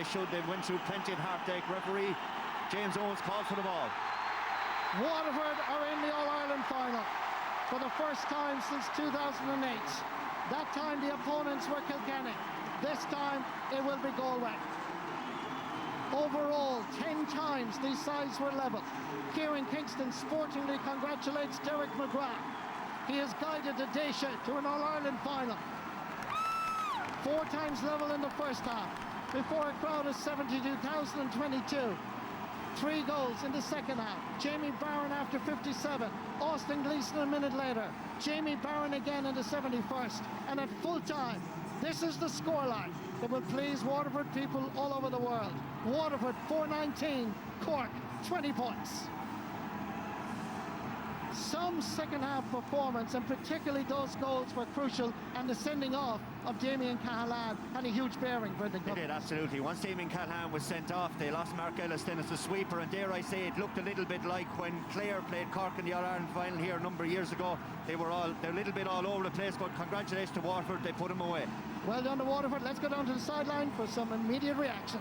they should. They went through plenty of heartache. Referee James Owens called for the ball. Waterford are in the All-Ireland final for the first time since 2008. That time the opponents were Kilkenny. This time it will be Galway. Overall, 10 times these sides were level. Kieran Kingston sportingly congratulates Derek McGrath. He has guided the Daisha to an All-Ireland final. 4 times level in the first half, before a crowd of 72,022. 3 goals in the second half. Jamie Barron after 57. Austin Gleeson a minute later. Jamie Barron again in the 71st. And at full time, this is the scoreline that will please Waterford people all over the world. Waterford 419, Cork 20 points. Some second half performance, and particularly those goals, were crucial, and the sending off of Damien Cahalan had a huge bearing for the club. It did, absolutely. Once Damien Cahalan was sent off, they lost Mark Ellis then as the sweeper, and dare I say, it looked a little bit like when Clare played Cork in the All-Ireland final here a number of years ago. They're a little bit all over the place, but congratulations to Waterford, they put them away. Well done to Waterford. Let's go down to the sideline for some immediate reaction.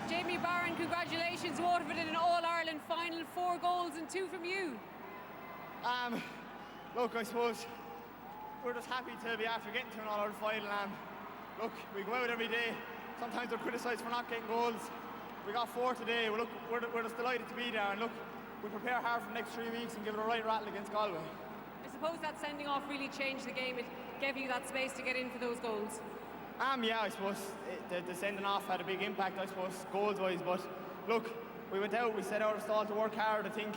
Jamie Barron, congratulations. Waterford in an All-Ireland final, 4 goals and 2 from you. Look, I suppose we're just happy to be after getting to an All-Ireland final. Look, we go out every day. Sometimes we're criticised for not getting goals. We got 4 today. Well, look, we're just delighted to be there. And look, we prepare hard for the next 3 weeks and give it a right rattle against Galway. I suppose that sending off really changed the game. It gave you that space to get in for those goals. Yeah, I suppose the sending off had a big impact, I suppose, goals-wise. But look, we went out, we set out our stall to work hard. I think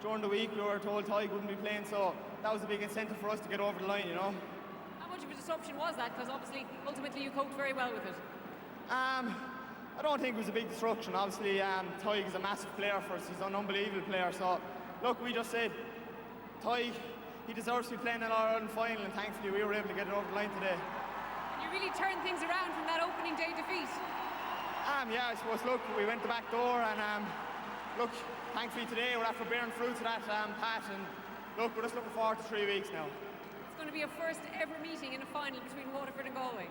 during the week we were told Tyke wouldn't be playing, so that was a big incentive for us to get over the line, you know. How much of a disruption was that? Because obviously, ultimately, you coped very well with it. I don't think it was a big disruption. Obviously, Tyke is a massive player for us. He's an unbelievable player. So, look, we just said, Tyke, he deserves to be playing in our Ireland final, and thankfully we were able to get it over the line today. And you really turned things around from that opening day defeat. Yeah, I suppose, look, we went the back door, and look, thankfully today we're after bearing fruit of that pat, and look, we're just looking forward to 3 weeks now. It's going to be a first ever meeting in a final between Waterford and Galway.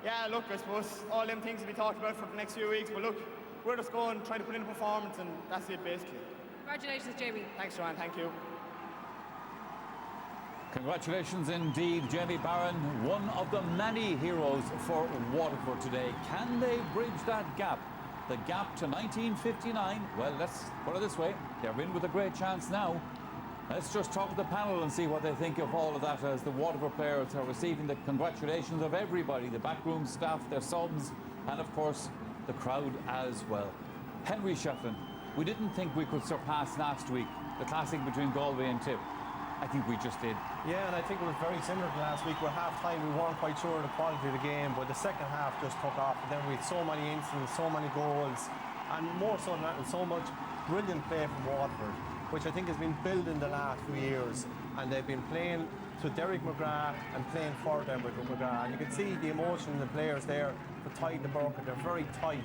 Yeah, look, I suppose all them things will be talked about for the next few weeks, but look, we're just going, trying to put in a performance, and that's it basically. Congratulations, Jamie. Thanks, Joanne, thank you. Congratulations indeed, Jamie Barron, one of the many heroes for Waterford today. Can they bridge that gap? The gap to 1959? Well, let's put it this way, they're in with a great chance now. Let's just talk to the panel and see what they think of all of that as the Waterford players are receiving the congratulations of everybody, the backroom staff, their subs, and of course, the crowd as well. Henry Shefflin, we didn't think we could surpass last week, the classic between Galway and Tip. I think we just did. Yeah, and I think it was very similar to last week. Where half-time we weren't quite sure of the quality of the game, but the second half just took off. And then we had so many incidents, so many goals, and more so than that, so much brilliant play from Waterford, which I think has been building the last few years. And they've been playing to Derek McGrath and playing for Derek McGrath. And you can see the emotion in the players there for Tyke and Burke. They're very tight,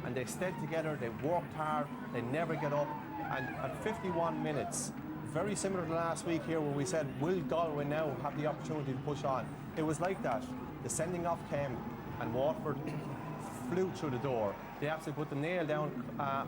and they stayed together, they worked hard, they never get up. And at 51 minutes, very similar to last week here where we said, will Galway now have the opportunity to push on? It was like that. The sending off came and Waterford flew through the door. They absolutely put the nail down.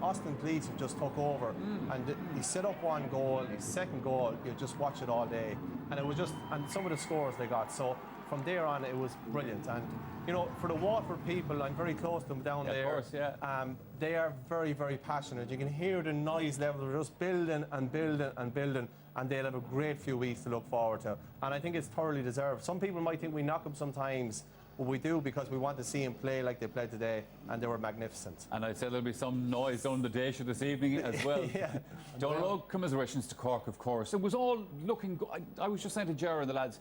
Austin Gleeson just took over and he set up one goal, his second goal, you just watch it all day. And it was just, and some of the scores they got. So from there on, it was brilliant. And, you know, for the Waterford people, I'm very close to them down there. Of course, yeah. They are very, very passionate. You can hear the noise level. They're just building and building and building, and they'll have a great few weeks to look forward to. And I think it's thoroughly deserved. Some people might think we knock them sometimes, but we do because we want to see them play like they played today, and they were magnificent. And I'd say there'll be some noise down the Daisha this evening as well. Yeah. Donal, commiserations to Cork, of course. It was all looking good. I was just saying to Gerard and the lads,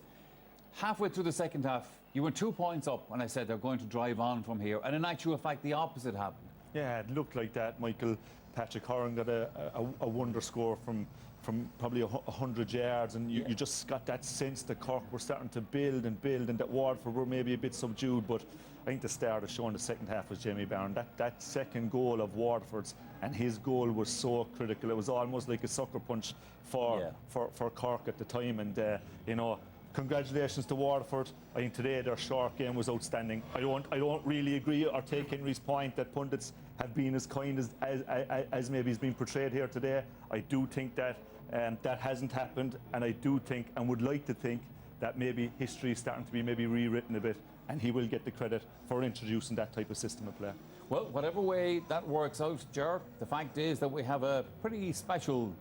halfway through the second half, you were 2 points up, and I said they're going to drive on from here. And in actual fact, the opposite happened. Yeah, it looked like that, Michael. Patrick Hurling got a wonder score from probably 100 yards, and you just got that sense that Cork were starting to build and that Waterford were maybe a bit subdued. But I think the start of showing the second half was Jamie Barron. That second goal of Waterford's, and his goal was so critical. It was almost like a sucker punch for Cork at the time, and you know, congratulations to Waterford. I think today their short game was outstanding. I don't really agree or take Henry's point that pundits have been as kind as maybe has been portrayed here today. I do think that that hasn't happened, and I do think and would like to think that maybe history is starting to be maybe rewritten a bit, and he will get the credit for introducing that type of system of play. Well, whatever way that works out, Ger, the fact is that we have a pretty special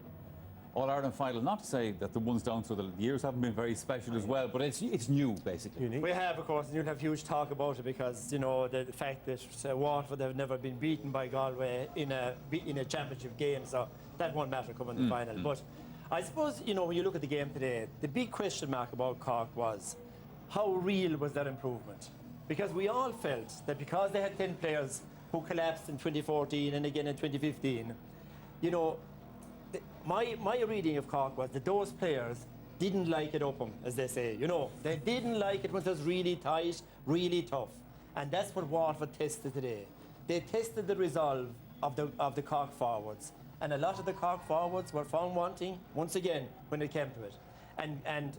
All-Ireland final. Not to say that the ones down through the years haven't been very special as well, but it's new, basically. Unique. We have, of course, and you'll have huge talk about it because, you know, the fact that Waterford have never been beaten by Galway in a championship game, so that won't matter coming the final. But I suppose, you know, when you look at the game today, the big question mark about Cork was how real was that improvement? Because we all felt that because they had 10 players who collapsed in 2014 and again in 2015, you know, my reading of Cork was that those players didn't like it up 'em, as they say. You know, they didn't like it when it was really tight, really tough. And that's what Waterford tested today. They tested the resolve of the Cork forwards. And a lot of the Cork forwards were found wanting, once again, when it came to it. And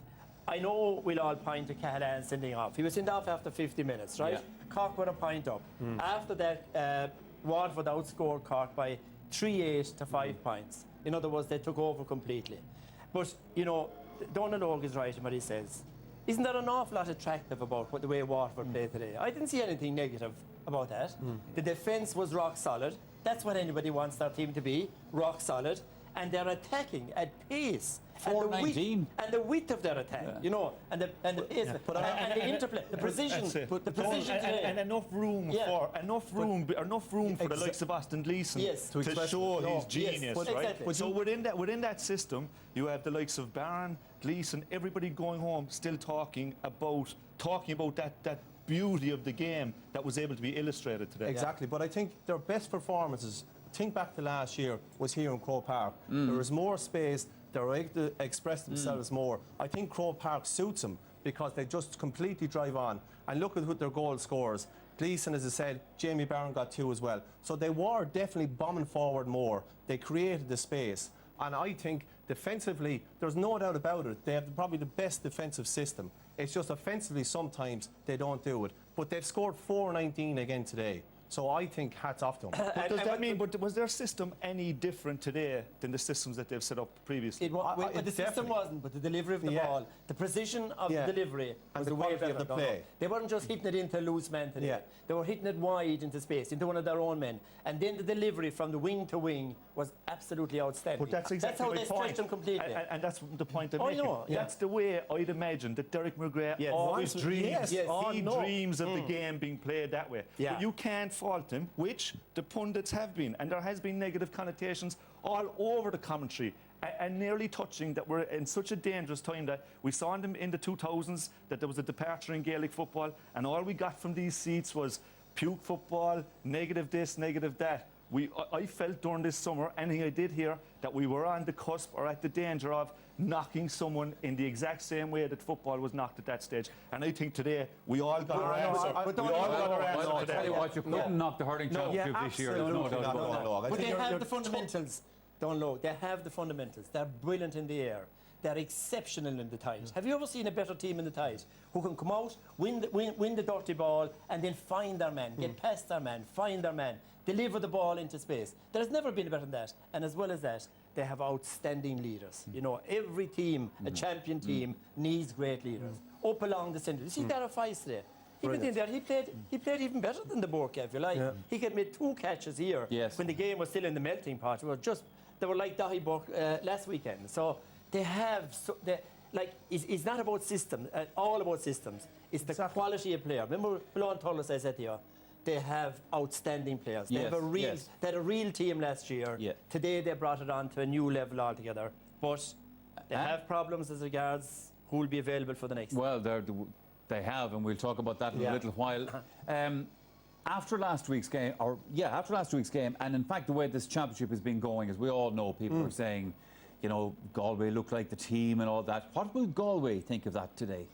I know we'll all point to Cahalane sending off. He was sent off after 50 minutes, right? Yeah. Cork were a point up. After that, Waterford outscored Cork by 3-8 to 5 points. In other words, they took over completely. But, you know, Donald Oak is right in what he says. Isn't there an awful lot attractive about the way Waterford played today? I didn't see anything negative about that. The defence was rock solid. That's what anybody wants their team to be, rock solid. And they're attacking at pace. 4-19. And the width of their attack, you know, and the pace, and the interplay, the precision, the precision today. And enough room for the likes of Austin Gleeson to show his genius, right? Exactly. So within that system, you have the likes of Barron, Gleeson, everybody going home, still talking about that beauty of the game that was able to be illustrated today. Exactly, but I think their best performances, think back to last year, was here in Croke Park. There was more space, they were able to express themselves more. I think Croke Park suits them because they just completely drive on. And look at what their goal scorers. Gleeson, as I said, Jamie Barron got 2 as well. So they were definitely bombing forward more. They created the space. And I think defensively, there's no doubt about it, they have probably the best defensive system. It's just offensively sometimes they don't do it. But they've scored 4-19 again today. So I think hats off to them. But does that mean, but was their system any different today than the systems that they've set up previously? The system wasn't, but the delivery of the ball, the precision of the delivery, and was the way quality better. of the play. They weren't just hitting it into a loose man today. Yeah. They were hitting it wide into space, into one of their own men. And then the delivery from the wing to wing was absolutely outstanding. But that's exactly how my they point. stretched them completely. And that's the point I'm I making. know, That's the way I'd imagine that Derek McGrath always dreams. He dreams of the game being played that way. Yeah. But you can't fault him, which the pundits have been. And there has been negative connotations all over the commentary. And nearly touching that we're in such a dangerous time that we saw in the 2000s that there was a departure in Gaelic football, and all we got from these seats was puke football, negative this, negative that. I felt during this summer, anything I did here, that we were on the cusp or at the danger of knocking someone in the exact same way that football was knocked at that stage. And I think today we all got our answer. I'll tell you what, you couldn't knock the hurling championship this year. There's no doubt about that. But they have the fundamentals. Don't know. They have the fundamentals. They're brilliant in the air. They're exceptional in the tight. Have you ever seen a better team in the tight who can come out, win the dirty ball, and then find their man, get past their man, find their man, deliver the ball into space? There's never been better than that. And as well as that, they have outstanding leaders. You know, every team, a champion team, needs great leaders. Up along the centre. You see Darragh Fice today? He went in there. He played even better than the Borka, if you like. Yeah. He could make 2 catches here when the game was still in the melting pot. They were like Dahiborg last weekend. So they have, it's not about systems, all about systems. It's the quality of player. Remember, Bilal Tullis, I said to you, they have outstanding players. They have they had a real team last year. Yeah. Today they brought it on to a new level altogether. But they have problems as regards who will be available for the next. Well, they have, and we'll talk about that in a little while. After last week's game, and in fact the way this championship has been going, as we all know, people are saying, you know, Galway look like the team and all that. What will Galway think of that today?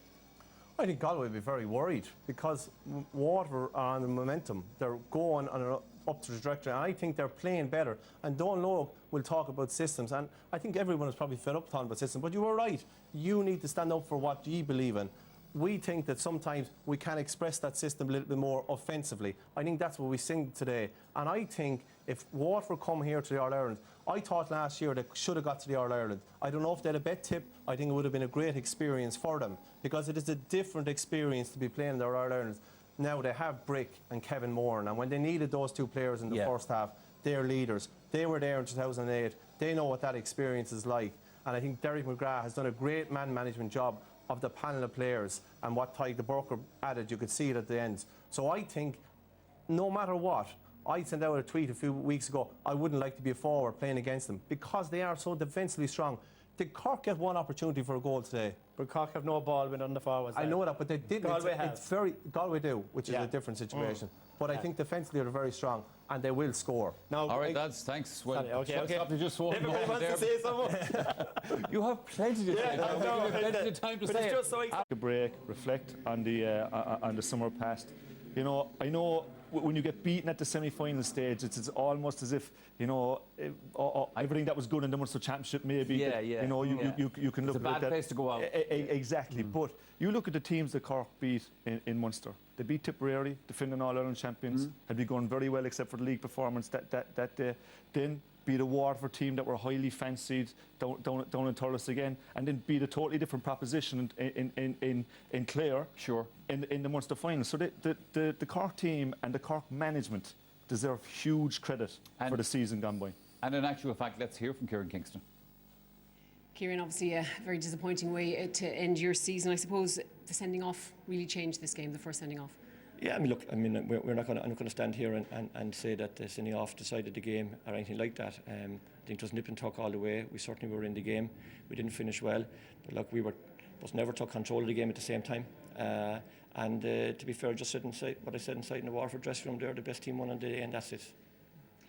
I think Galway will be very worried because Waterford are on the momentum. They're going on up to the director. And I think they're playing better. And Don Logue will talk about systems. And I think everyone is probably fed up talking about systems. But you were right. You need to stand up for what you believe in. We think that sometimes we can express that system a little bit more offensively. I think that's what we sing today. And I think if Waterford come here to the All-Ireland, I thought last year they should have got to the All-Ireland. I don't know if they had a bet tip. I think it would have been a great experience for them, because it is a different experience to be playing the All-Ireland. Now they have Brick and Kevin Moran, and when they needed those two players in the first half, they're leaders. They were there in 2008. They know what that experience is like. And I think Derek McGrath has done a great man management job of the panel of players, and what Tyke the Burker added, you could see it at the end. So I think no matter what, I sent out a tweet a few weeks ago, I wouldn't like to be a forward playing against them, because they are so defensively strong. Did Cork get one opportunity for a goal today? But Cork have no ball when on the forwards. I know that, but they didn't. Galway do, which is a different situation. But I think defensively they're very strong, and they will score. Now, all right, lads, thanks. Well, stop to just one Everybody wants to say something. You have plenty to say. I know, plenty of time to say. Just so Take a break, reflect on the summer past. You know, I know when you get beaten at the semi-final stage, it's almost as if, you know, everything that was good in the Munster Championship maybe. Yeah. You know, you can look at that. It's a bad place to go out. Exactly. But you look at the teams that Cork beat in Munster. They beat Tipperary, defending All-Ireland champions, had been going very well except for the league performance that day. Then beat a Waterford team that were highly fancied down in Thurles again, and then beat a totally different proposition in Clare. Sure. In the Munster final. So the Cork team and the Cork management deserve huge credit for the season gone by. And in actual fact, let's hear from Kieran Kingston. Kieran, obviously a very disappointing way to end your season. I suppose the sending off really changed this game, the first sending off. Yeah, I mean, look, I'm not going to stand here and say that the sending off decided the game or anything like that. I think it was nip and tuck all the way. We certainly were in the game. We didn't finish well, but look, was never took control of the game at the same time. And to be fair, just said inside what I said inside in the Waterford dressing room there, the best team won on the day, and that's it.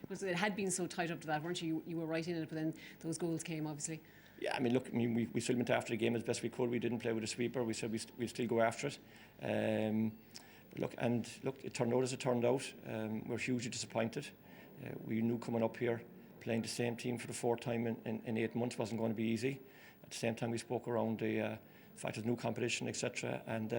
Because it had been so tight up to that, weren't you? You were right in it, but then those goals came, obviously. Yeah, I mean, look, we still went after the game as best we could. We didn't play with a sweeper. We said we'd still go after it. But look, it turned out as it turned out. We're hugely disappointed. We knew coming up here, playing the same team for the fourth time in 8 months wasn't going to be easy. At the same time, we spoke around the fact of new competition, etc. And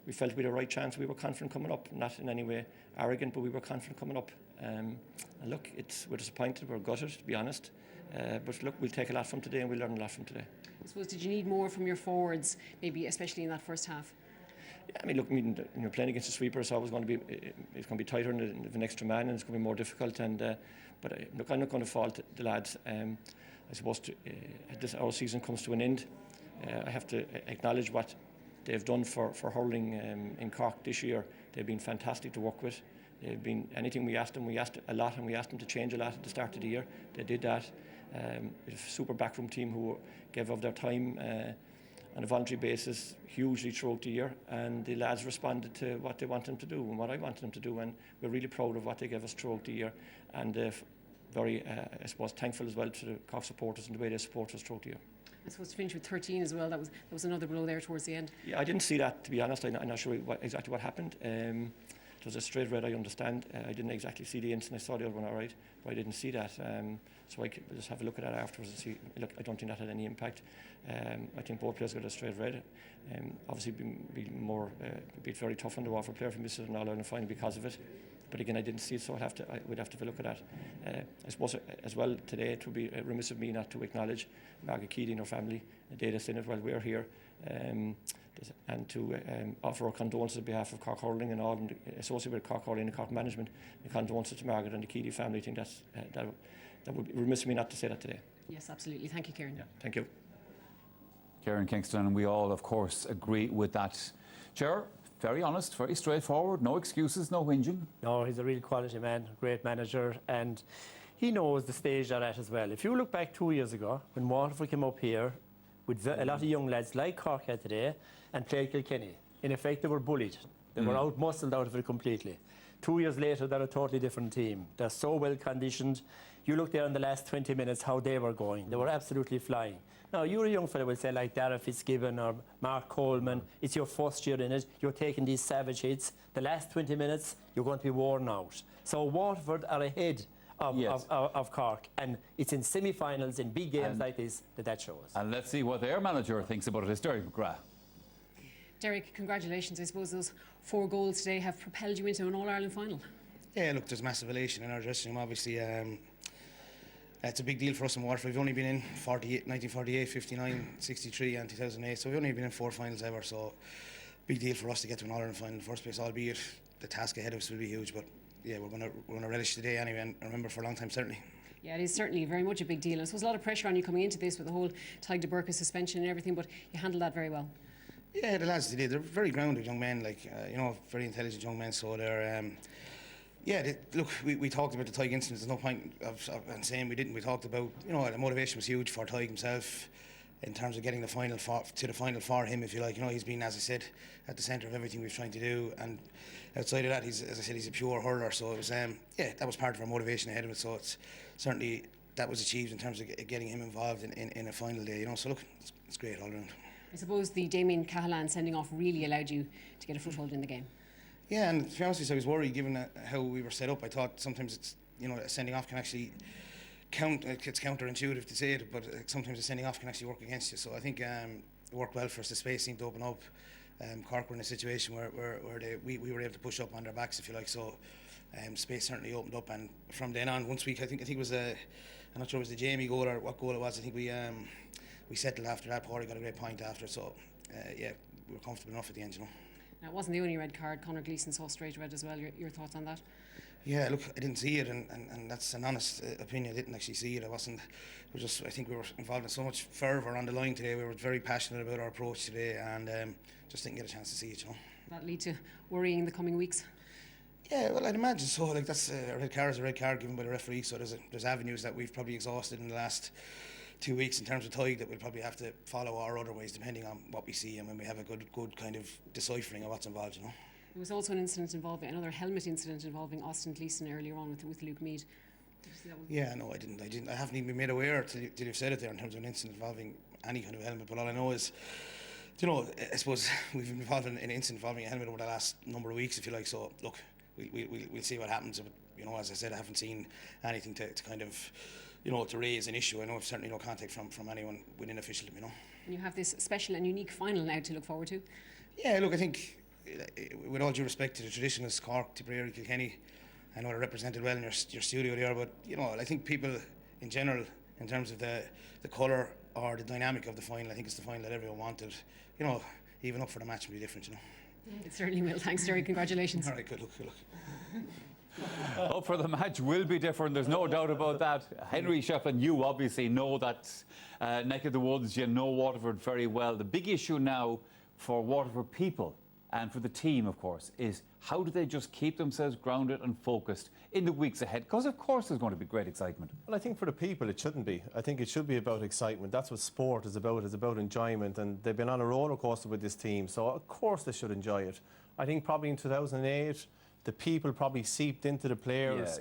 we felt we had a right chance. We were confident coming up, not in any way arrogant, but we were confident coming up. And look, we're disappointed, we're gutted, to be honest. But look, we'll take a lot from today, and we'll learn a lot from today. I suppose, did you need more from your forwards, maybe especially in that first half? Yeah, I mean, look, playing against the sweeper is always going to be tighter and an extra man, and it's going to be more difficult. And but look, I'm not going to fault the lads. I suppose our season comes to an end. I have to acknowledge what they've done for hurling in Cork this year. They've been fantastic to work with. They've been anything we asked them. We asked a lot, and we asked them to change a lot at the start of the year. They did that. A super backroom team who gave of their time on a voluntary basis hugely throughout the year, and the lads responded to what they wanted them to do and what I wanted them to do, and we're really proud of what they gave us throughout the year, and very, I suppose, thankful as well to the Cork supporters and the way they support us throughout the year. I suppose to finish with 13 as well, that was another blow there towards the end. Yeah, I didn't see that, to be honest. I'm not sure exactly what happened. It was a straight red, I understand. I didn't exactly see the incident. I saw the other one all right, but I didn't see that. So I could just have a look at that afterwards and see. Look, I don't think that had any impact. I think both players got a straight red. Obviously, be very tough on the Waterford player for missing an All-Ireland final because of it. But again, I didn't see it, so we'd have to have a look at that. I suppose as well today, it would be remiss of me not to acknowledge Margaret Keady and her family, the day that's in it while we're here, and to offer our condolences on behalf of Cork Hurling and all associated with Cork Hurling and Cork management. The condolences to Margaret and the Keady family. I think that would be remiss of me not to say that today. Yes, absolutely. Thank you, Kieran. Yeah, thank you. Kieran Kingston, and we all, of course, agree with that. Chair, very honest, very straightforward, no excuses, no whinging. No, he's a real quality man, great manager, and he knows the stage they're at as well. If you look back 2 years ago, when Waterford came up here with a lot of young lads like Cork had today and played Kilkenny, in effect they were bullied. They were out-muscled out of it completely. 2 years later, they're a totally different team. They're so well conditioned. You look there in the last 20 minutes how they were going. They were absolutely flying. Now, you're a young fella, will say, like Darragh Fitzgibbon or Mark Coleman. It's your first year in it. You're taking these savage hits. The last 20 minutes, you're going to be worn out. So Waterford are ahead of Cork. And it's in semi-finals, in big games like this, that shows. And let's see what their manager thinks about it. It's Derek McGrath. Derek, congratulations. I suppose those 4 goals today have propelled you into an All-Ireland final. Yeah, look, there's massive elation in our dressing room, obviously. It's a big deal for us in Waterford. We've only been in 1948, 59, 63 and 2008, so we've only been in 4 finals ever, so big deal for us to get to an All-Ireland final in the first place, albeit the task ahead of us will be huge, but yeah, we're going to relish today anyway, and remember for a long time, certainly. Yeah, it is certainly very much a big deal. I suppose a lot of pressure on you coming into this with the whole Tadhg de Burka suspension and everything, but you handled that very well. Yeah, the lads did. They're very grounded young men, like, very intelligent young men, so they're... look, we talked about the Tadhg incident. There's no point of saying we didn't. We talked about, the motivation was huge for Tadhg himself in terms of getting the final to the final for him, if you like. He's been, as I said, at the centre of everything we've tried to do, and outside of that, as I said, he's a pure hurler. So it was, that was part of our motivation ahead of it. So it's certainly that was achieved in terms of getting him involved in a final day. So look, it's great all around. I suppose the Damien Cahalane sending off really allowed you to get a foothold in the game. Yeah, and to be honest with you, I was worried given how we were set up. I thought sometimes it's, a sending off can actually it's counterintuitive to say it, but sometimes a sending off can actually work against you. So I think it worked well for us. The space seemed to open up. Cork were in a situation where we were able to push up on their backs, if you like. So space certainly opened up, and from then on, once I think it was I'm not sure it was the Jamie goal or what goal it was. I think we settled after that. Paulie got a great point after. So we were comfortable enough at the end, Now, it wasn't the only red card. Conor Gleeson saw straight red as well. Your thoughts on that? Yeah, look, I didn't see it, and that's an honest opinion. I didn't actually see it. I think we were involved in so much fervour on the line today. We were very passionate about our approach today, and just didn't get a chance to see it. That lead to worrying in the coming weeks? Yeah, well, I'd imagine so. Like, that's a red card is a red card given by the referee. So there's avenues that we've probably exhausted in the last 2 weeks in terms of Tadhg that we'll probably have to follow or other ways depending on what we see and when we have a good kind of deciphering of what's involved. There was also another helmet incident involving Austin Gleeson earlier on with Luke Meade. Did you see that one? Yeah, no, I didn't. I haven't even been made aware till you've said it there in terms of an incident involving any kind of helmet. But all I know is, I suppose we've been involved in an incident involving a helmet over the last number of weeks, if you like. So look, we'll see what happens. But, as I said, I haven't seen anything to kind of, to raise an issue. I know I've certainly no contact from anyone within officialdom. And you have this special and unique final now to look forward to. Yeah, look, I think, with all due respect to the traditionalists, Cork, Tipperary, Kilkenny, I know they're represented well in your studio there, but I think people in general, in terms of the colour or the dynamic of the final, I think it's the final that everyone wanted. Even up for the match will be different. It certainly will. Thanks, Jerry. Congratulations. All right, good luck. Up for the match will be different, there's no doubt about that. Henry Shefflin, you obviously know that neck of the woods, you know Waterford very well. The big issue now for Waterford people and for the team, of course, is how do they just keep themselves grounded and focused in the weeks ahead? Because, of course, there's going to be great excitement. Well, I think for the people, it shouldn't be. I think it should be about excitement. That's what sport is about. It's about enjoyment. And they've been on a roller coaster with this team, so of course they should enjoy it. I think probably in 2008, the people probably seeped into the players,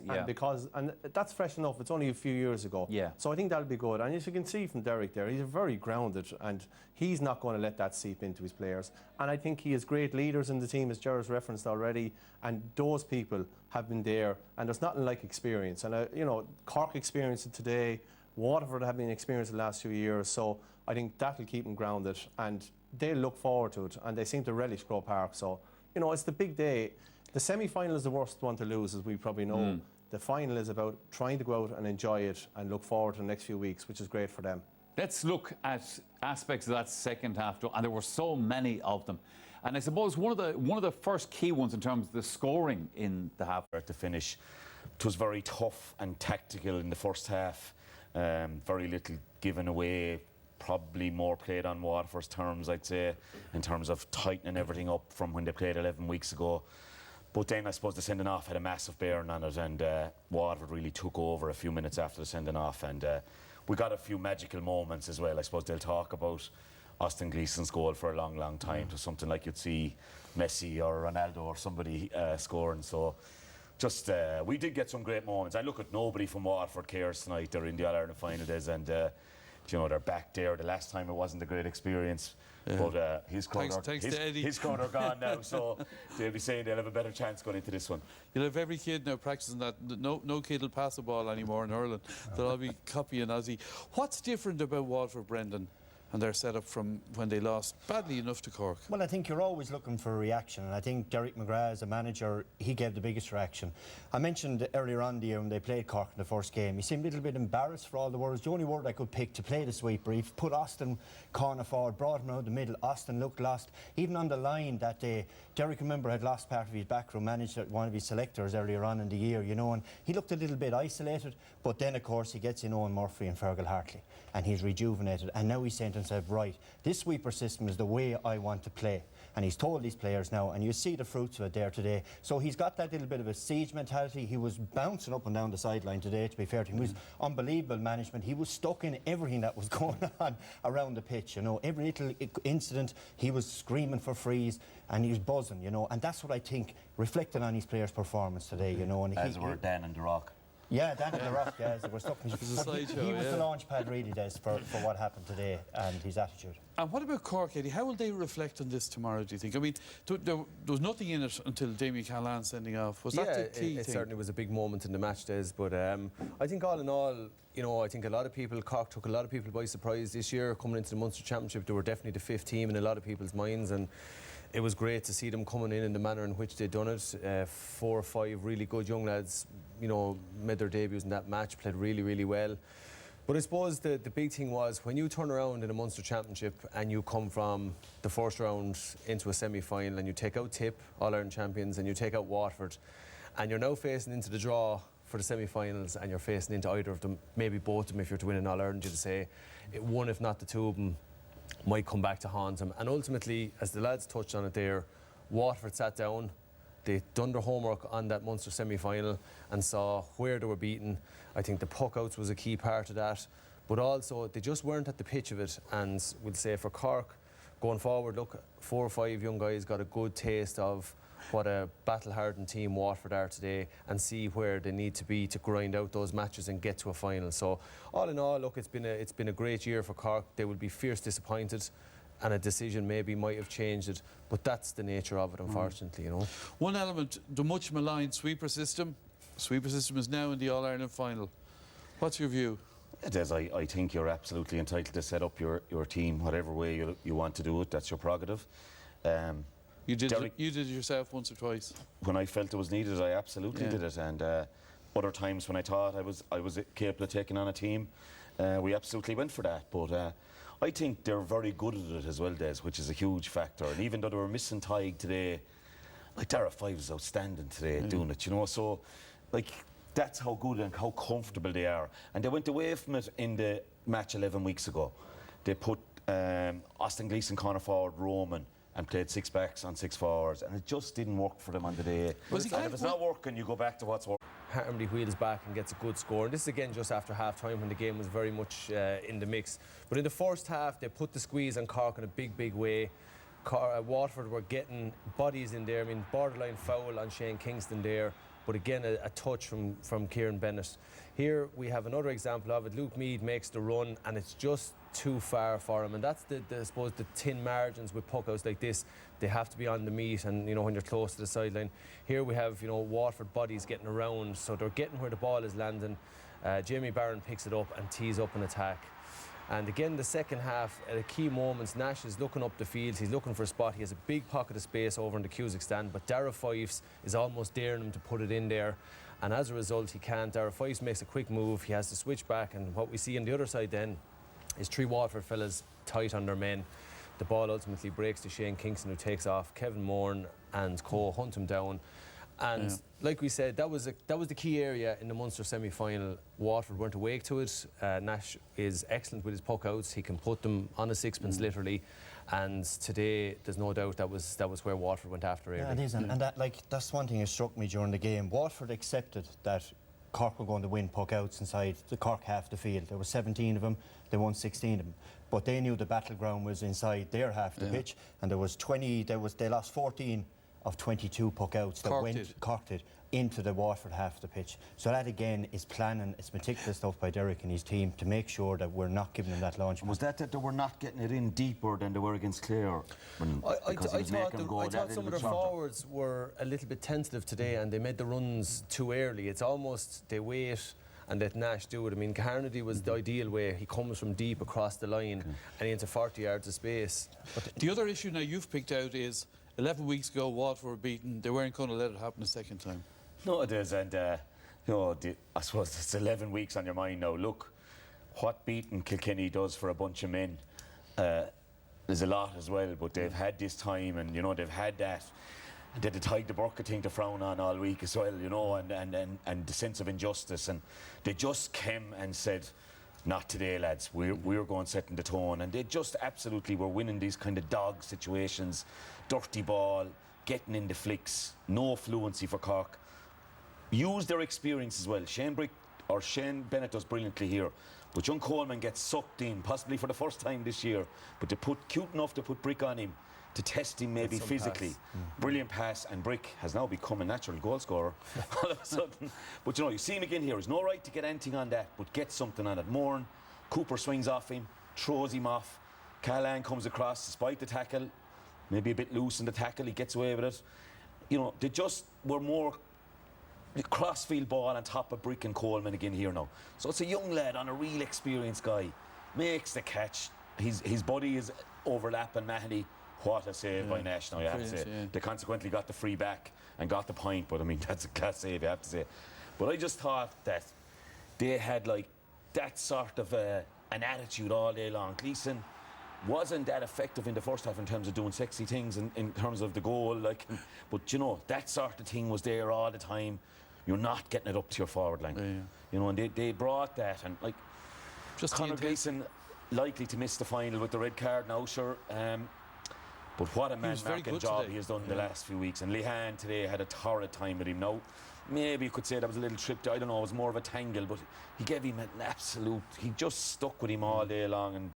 and that's fresh enough. It's only a few years ago. Yeah. So I think that'll be good. And as you can see from Derek there, he's very grounded, and he's not going to let that seep into his players. And I think he has great leaders in the team, as Gerard's referenced already, and those people have been there. And there's nothing like experience. And Cork experienced it today. Waterford have been experienced the last few years. So I think that'll keep them grounded, and they'll look forward to it. And they seem to relish Croke Park. So it's the big day. The semi-final is the worst one to lose, as we probably know. The final is about trying to go out and enjoy it and look forward to the next few weeks, which is great for them. Let's look at aspects of that second half, and there were so many of them. And I suppose one of the first key ones in terms of the scoring in the half. To finish, it was very tough and tactical in the first half. Very little given away. Probably more played on Waterford's terms, I'd say, in terms of tightening everything up from when they played 11 weeks ago. But then I suppose the sending off had a massive bearing on it, and Waterford really took over a few minutes after the sending off, and we got a few magical moments as well. I suppose they'll talk about Austin Gleeson's goal for a long, long time, to something like you'd see Messi or Ronaldo or somebody scoring. So just we did get some great moments. I look at nobody from Waterford cares tonight. They're in the All-Ireland final days, and you know, they're back there. The last time it wasn't a great experience, but his crowd are gone now, so they'll be saying they'll have a better chance going into this one. You'll have every kid now practicing that. No kid will pass a ball anymore in hurling. They'll all be copying Aussie. What's different about Waterford, Brendan, and their setup from when they lost badly enough to Cork? Well, I think you're always looking for a reaction, and I think Derek McGrath, as a manager, he gave the biggest reaction. I mentioned earlier on the year when they played Cork in the first game, he seemed a little bit embarrassed for all the words. The only word I could pick to play the sweep brief, put Austin corner forward, brought him around the middle. Austin looked lost. Even on the line that day, Derek, remember, had lost part of his back row, managed one of his selectors earlier on in the year, you know, and he looked a little bit isolated. But then, of course, he gets in Owen Murphy and Fergal Hartley, and he's rejuvenated. And now he's saying to himself, right, this sweeper system is the way I want to play. And he's told these players now, and you see the fruits of it there today. So he's got that little bit of a siege mentality. He was bouncing up and down the sideline today, to be fair to him. He was unbelievable management. He was stuck in everything that was going on around the pitch, you know. Every little incident, he was screaming for frees, and he was buzzing, you know. And that's what I think reflected on his players' performance today, you know. And As were Dan and the Rock. Yeah, Dan and the Rock, yeah, they were stuck in he was the launch pad, really, Des, for what happened today and his attitude. And what about Cork, Eddie? How will they reflect on this tomorrow, do you think? I mean, there was nothing in it until Damien Callahan sending off. Was that the key it thing? certainly was a big moment in the match, Des, but I think all in all, you know, I think Cork took a lot of people by surprise this year. Coming into the Munster Championship, they were definitely the fifth team in a lot of people's minds, and it was great to see them coming in the manner in which they'd done it. 4 or 5 really good young lads, you know, made their debuts in that match, played really, really well. But I suppose the big thing was when you turn around in a Munster Championship and you come from the first round into a semi-final and you take out Tip, All-Ireland champions, and you take out Waterford, and you're now facing into the draw for the semi-finals and you're facing into either of them, maybe both of them if you're to win an All-Ireland, you'd say one, if not the two of them, might come back to haunt them. And ultimately, as the lads touched on it there, Waterford sat down, they done their homework on that Munster semi-final and saw where they were beaten. I think the puck-outs was a key part of that, but also they just weren't at the pitch of it. And we'll say for Cork, going forward, look, 4 or 5 young guys got a good taste of what a battle-hardened team Waterford are today and see where they need to be to grind out those matches and get to a final. So all in all, look, it's been a great year for Cork. They will be fierce disappointed, and a decision maybe might have changed it, but that's the nature of it, unfortunately, you know. One element, the much maligned sweeper system. Sweeper system is now in the All-Ireland final. What's your view? It is. I think you're absolutely entitled to set up your team whatever way you want to do it. That's your prerogative. You did it yourself once or twice. When I felt it was needed, I absolutely did it. And other times when I thought I was capable of taking on a team, we absolutely went for that. But I think they're very good at it as well, Des, which is a huge factor. And even though they were missing Tig today, like Dara Five is outstanding today doing it, you know. So, like, that's how good and how comfortable they are. And they went away from it in the match 11 weeks ago. They put Austin Gleeson corner forward, Roman, and played 6 backs on 6 forwards, and it just didn't work for them on the day. And if it's not working, you go back to what's working. Harmony wheels back and gets a good score. And this is again just after half-time when the game was very much in the mix. But in the first half, they put the squeeze on Cork in a big, big way. Waterford were getting bodies in there. I mean, borderline foul on Shane Kingston there. But again, a touch from Kieran Bennett. Here we have another example of it. Luke Meade makes the run, and it's just too far for him. And that's I suppose the thin margins with puckouts like this. They have to be on the meat, and you know, when you're close to the sideline. Here we have, you know, Waterford bodies getting around, so they're getting where the ball is landing. Jamie Barron picks it up and tees up an attack. And again, the second half, at the key moments, Nash is looking up the field. He's looking for a spot. He has a big pocket of space over in the Cusack stand, but Dara Fives is almost daring him to put it in there. And as a result, he can't. Dara Fives makes a quick move. He has to switch back. And what we see on the other side then is 3 Waterford fellas tight on their men. The ball ultimately breaks to Shane Kingston, who takes off. Kevin Moore and co hunt him down. And like we said, that was the key area in the Munster semi-final. Waterford weren't awake to it. Nash is excellent with his puck outs. He can put them on a sixpence literally. And today, there's no doubt that was where Waterford went after it. Yeah, it is, and that's one thing that struck me during the game. Waterford accepted that Cork were going to win puck outs inside the Cork half the field. There were 17 of them. They won 16 of them. But they knew the battleground was inside their half the pitch, and there was 20. They lost 14 of 22 puck outs that Cork did into the Waterford half of the pitch. So that again is planning, it's meticulous stuff by Derek and his team to make sure that we're not giving them that launch. Was that they were not getting it in deeper than they were against Clare? I thought some of their forwards were a little bit tentative today and they made the runs too early. It's almost they wait and let Nash do it. I mean, Carnegie was the ideal way. He comes from deep across the line and into 40 yards of space. But the other issue now you've picked out is 11 weeks ago, Waterford were beaten. They weren't going to let it happen a second time. No, it is, and I suppose it's 11 weeks on your mind now. Look, what beating Kilkenny does for a bunch of men is a lot as well. But they've had this time, and they've had that. They tied the Burka thing to frown on all week as well, and the sense of injustice, and they just came and said, not today, lads. We're going setting the tone, and they just absolutely were winning these kind of dog situations, dirty ball, getting in the flicks, no fluency for Cork. Use their experience as well. Shane Bennett does brilliantly here, but young Coleman gets sucked in, possibly for the first time this year. But they put cute enough to put Brick on him to test him maybe physically. Brilliant pass, and Brick has now become a natural goal scorer all of a sudden. But you see him again here. He's no right to get anything on that, but get something on it. Moran, Cooper swings off him, throws him off. Callahan comes across despite the tackle, maybe a bit loose in the tackle. He gets away with it. They just were more crossfield ball on top of Brick and Coleman again here now. So it's a young lad on a real experienced guy. Makes the catch. His body is overlapping Mahoney. What a save by Nash now, you have to say. Yeah. They consequently got the free back and got the point, but I mean, that's a class save, you have to say. But I just thought that they had like that sort of an attitude all day long. Gleeson wasn't that effective in the first half in terms of doing sexy things in terms of the goal, but that sort of thing was there all the time. You're not getting it up to your forward line. And they brought that, and just Conor Gleeson likely to miss the final with the red card now, sure. But what a man-marking job today. he has done the last few weeks. And Lehan today had a torrid time with him. Now, maybe you could say that was a little trip. I don't know, it was more of a tangle, but he gave him an absolute... He just stuck with him all day long, and